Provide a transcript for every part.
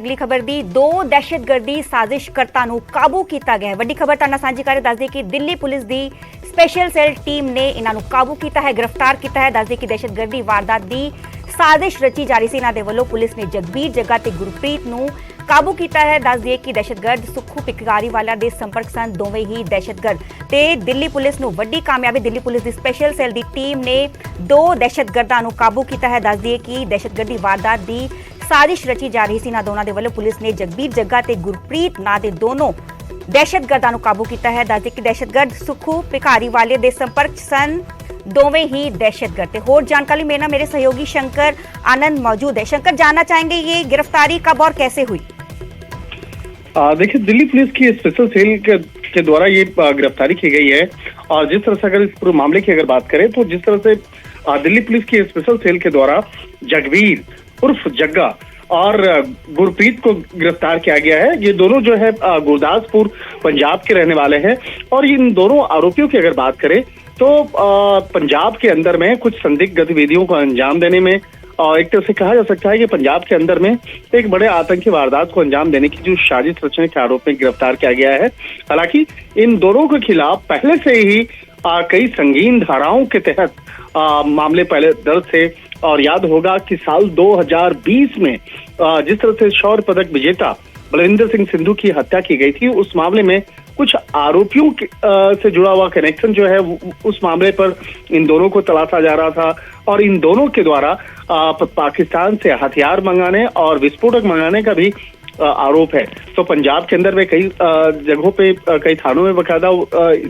अगली खबर दी दो दहशतगर्दी साजिशकर्ता ਨੂੰ ਕਾਬੂ ਕੀਤਾ ਗਿਆ ਹੈ। ਵੱਡੀ ਖਬਰ ਤਾਂ ਸਾਂਝੀ ਕਰ ਦੱਸਦੇ ਕਿ ਦਿੱਲੀ ਪੁਲਿਸ ਦੀ ਸਪੈਸ਼ਲ ਸੈੱਲ ਟੀਮ ਨੇ ਇਹਨਾਂ ਨੂੰ ਕਾਬੂ ਕੀਤਾ ਹੈ, गिरफ्तार ਕੀਤਾ ਹੈ। ਦੱਸਦੇ ਕਿ ਦਹਿਸ਼ਤਗਰਦੀ ਵਾਰਦਾਤ ਦੀ ਸਾਜ਼ਿਸ਼ ਰਚੀ ਜਾ ਰਹੀ ਸੀ। ਇਹਨਾਂ ਦੇ ਵੱਲੋਂ ਪੁਲਿਸ ਨੇ ਜਗਬੀਰ ਜੱਗਾ ਤੇ ਗੁਰਪ੍ਰੀਤ ਨੂੰ ਕਾਬੂ ਕੀਤਾ ਹੈ। ਦੱਸਦੇ ਕਿ ਦਹਿਸ਼ਤਗਰਦ ਸੁੱਖੂ ਪਿਕਗਾਰੀ ਵਾਲਾ ਦੇ ਸੰਪਰਕ ਸਨ ਦੋਵੇਂ ਹੀ ਦਹਿਸ਼ਤਗਰਦ ਤੇ ਦਿੱਲੀ ਪੁਲਿਸ ਨੂੰ ਵੱਡੀ ਕਾਮਯਾਬੀ। ਦਿੱਲੀ ਪੁਲਿਸ ਦੀ ਸਪੈਸ਼ਲ ਸੈੱਲ ਦੀ ਟੀਮ ਨੇ ਦੋ ਦਹਿਸ਼ਤਗਰਦਾਂ ਨੂੰ ਕਾਬੂ ਕੀਤਾ ਹੈ। ਦੱਸਦੇ ਕਿ ਦਹਿਸ਼ਤਗਰਦੀ ਵਾਰਦਾਤ ਦੀ साजिश रची जा रही सी। दोनों के वालों पुलिस ने जगबीर जग्गा ते गुरप्रीत ना दे दोनों दहशतगर्दां नूं काबू किया है। दस कि दहशतगर्द सुखू भिखारी वाले दे संपर्क सन दोवें ही दहशतगर्द। होर जानकारी मेरे सहयोगी शंकर आनंद मौजूद है। शंकर, जानना चाहेंगे ये गिरफ्तारी कब और कैसे हुई? देखिए, दिल्ली पुलिस की स्पेशल सेल के द्वारा ये गिरफ्तारी की गई है। और जिस तरह से अगर इस पूरे मामले की अगर बात करें तो जिस तरह से दिल्ली पुलिस की स्पेशल सेल के द्वारा जगबीर उर्फ जग्गा और गुरप्रीत को गिरफ्तार किया गया है। ये दोनों जो है गुरदासपुर पंजाब के रहने वाले हैं। और इन दोनों आरोपियों की अगर बात करें तो पंजाब के अंदर में कुछ संदिग्ध गतिविधियों को अंजाम देने में एक तरह से कहा जा सकता है कि पंजाब के अंदर में एक बड़े आतंकी वारदात को अंजाम देने की जो साजिश रचने के आरोप में गिरफ्तार किया गया है। हालांकि इन दोनों के खिलाफ पहले से ही कई संगीन धाराओं के तहत मामले पहले दर्ज थे। और याद होगा कि साल 2020 में जिस तरह से शौर्य पदक विजेता बलविंदर सिंह सिंधु की हत्या की गई थी, उस मामले में कुछ आरोपियों से जुड़ा हुआ कनेक्शन जो है उस मामले पर इन दोनों को तलाशा जा रहा था। और इन दोनों के द्वारा पाकिस्तान से हथियार मंगाने और विस्फोटक मंगाने का भी आरोप है। तो पंजाब के अंदर में कई जगहों पे कई थानों में बकायदा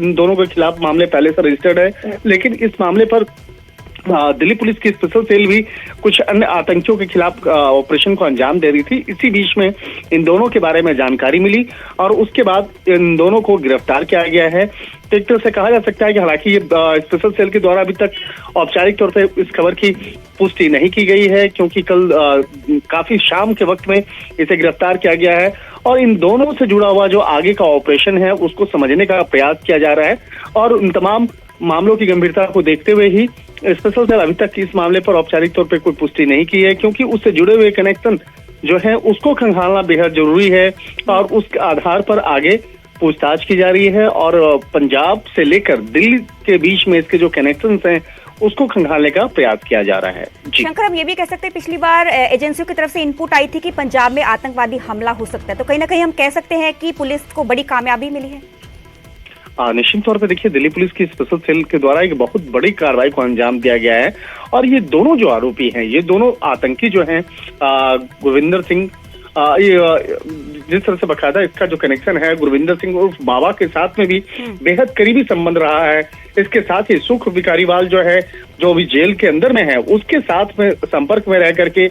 इन दोनों के खिलाफ मामले पहले से रजिस्टर्ड है। लेकिन इस मामले पर दिल्ली पुलिस की स्पेशल सेल भी कुछ अन्य आतंकियों के खिलाफ ऑपरेशन को अंजाम दे रही थी। इसी बीच में इन दोनों के बारे में जानकारी मिली और उसके बाद इन दोनों को गिरफ्तार किया गया है। तो एक तरह से कहा जा सकता है कि हालांकि ये स्पेशल सेल के द्वारा अभी तक औपचारिक तौर पर इस खबर की पुष्टि नहीं की गई है, क्योंकि कल काफी शाम के वक्त में इसे गिरफ्तार किया गया है। और इन दोनों से जुड़ा हुआ जो आगे का ऑपरेशन है उसको समझने का प्रयास किया जा रहा है। और उन तमाम मामलों की गंभीरता को देखते हुए ही स्पेशल सेल अभी तक इस मामले पर औपचारिक तौर पर कोई पुष्टि नहीं की है, क्योंकि उससे जुड़े हुए कनेक्शन जो है उसको खंगालना बेहद जरूरी है। और उस आधार पर आगे पूछताछ की जा रही है और पंजाब से लेकर दिल्ली के बीच में इसके जो कनेक्शंस हैं उसको खंगालने का प्रयास किया जा रहा है। शंकर, हम ये भी कह सकते हैं पिछली बार एजेंसियों की तरफ से इनपुट आई थी कि पंजाब में आतंकवादी हमला हो सकता है, तो कहीं ना कहीं हम कह सकते हैं कि पुलिस को बड़ी कामयाबी मिली है। निश्चित तौर पे देखिए, दिल्ली पुलिस की स्पेशल सेल के द्वारा एक बहुत बड़ी कार्रवाई को अंजाम दिया गया है। और ये दोनों जो आरोपी हैं, ये दोनों आतंकी जो हैं, गुरविंदर सिंह, ये जिस तरह से बकायदा इसका जो कनेक्शन है गुरविंदर सिंह उर्फ बाबा के साथ में भी बेहद करीबी संबंध रहा है। इसके साथ ही सुख भिखारीवाल जो है, जो अभी जेल के अंदर में है, उसके साथ में संपर्क में रह करके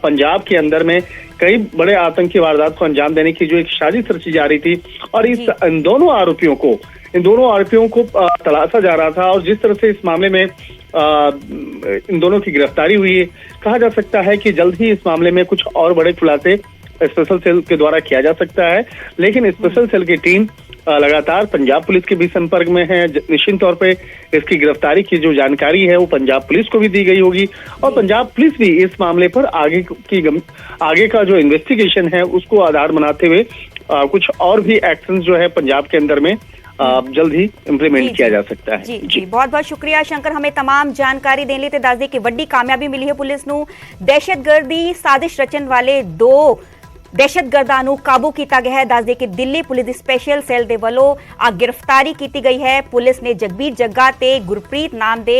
पंजाब के अंदर में कई बड़े आतंकी वारदात को अंजाम देने की जो एक साजिश रची जा रही थी। और इन दोनों आरोपियों को तलाशा जा रहा था। और जिस तरह से इस मामले में इन दोनों की गिरफ्तारी हुई है, कहा जा सकता है कि जल्द ही इस मामले में कुछ और बड़े खुलासे स्पेशल सेल के द्वारा किया जा सकता है। लेकिन स्पेशल सेल की टीम लगातार पंजाब पुलिस के भी संपर्क में है। निश्चित तौर पे इसकी गिरफ्तारी की जो जानकारी है वो पंजाब पुलिस को भी दी गई होगी। और पंजाब पुलिस भी इस मामले पर आगे का जो इन्वेस्टिगेशन है उसको आधार बनाते हुए कुछ और भी एक्शन जो है पंजाब के अंदर में जल्द ही इंप्लीमेंट किया जा सकता है। जी, बहुत बहुत शुक्रिया शंकर, हमें तमाम जानकारी देने लिए। दस दे कि वड्डी कामयाबी मिली है पुलिस नूं। दहशतगर्दी साजिश रचन वाले दो दहशतगर्दां नूं काबू किया गया है। दस दे कि दिल्ली पुलिस की स्पेशल सेल दे वालों गिरफ्तारी की गई है। पुलिस ने जगबीर जग्गा ते गुरप्रीत नाम दे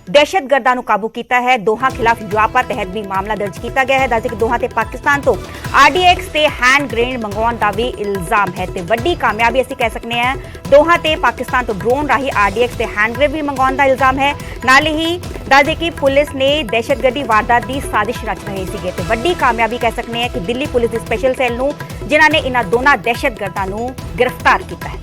दहशतगर्दां नूं काबू किया है। दोहां खिलाफ युआपा तहत भी मामला दर्ज किया गया है। दस दे कि दोहां ते पाकिस्तान तो RDX ते हैंड ग्रेनेड मंगवाउण दा भी इल्जाम है। ते वड्डी कामयाबी असीं कह सकते हैं। दोहां ते पाकिस्तान तो ड्रोन राही RDX ते हैंड ग्रेनेड भी मंगवाउण दा इल्जाम है। नाल ही दस दे कि पुलिस ने दहशतगर्दी वारदात की साजिश रच रहे सीगे। ते वड्डी कामयाबी कह सकते हैं कि दिल्ली पुलिस की स्पेशल सेल नूं जिन्हां ने इन्हां दोनां दहशतगर्दां नूं गिरफ्तार किया है।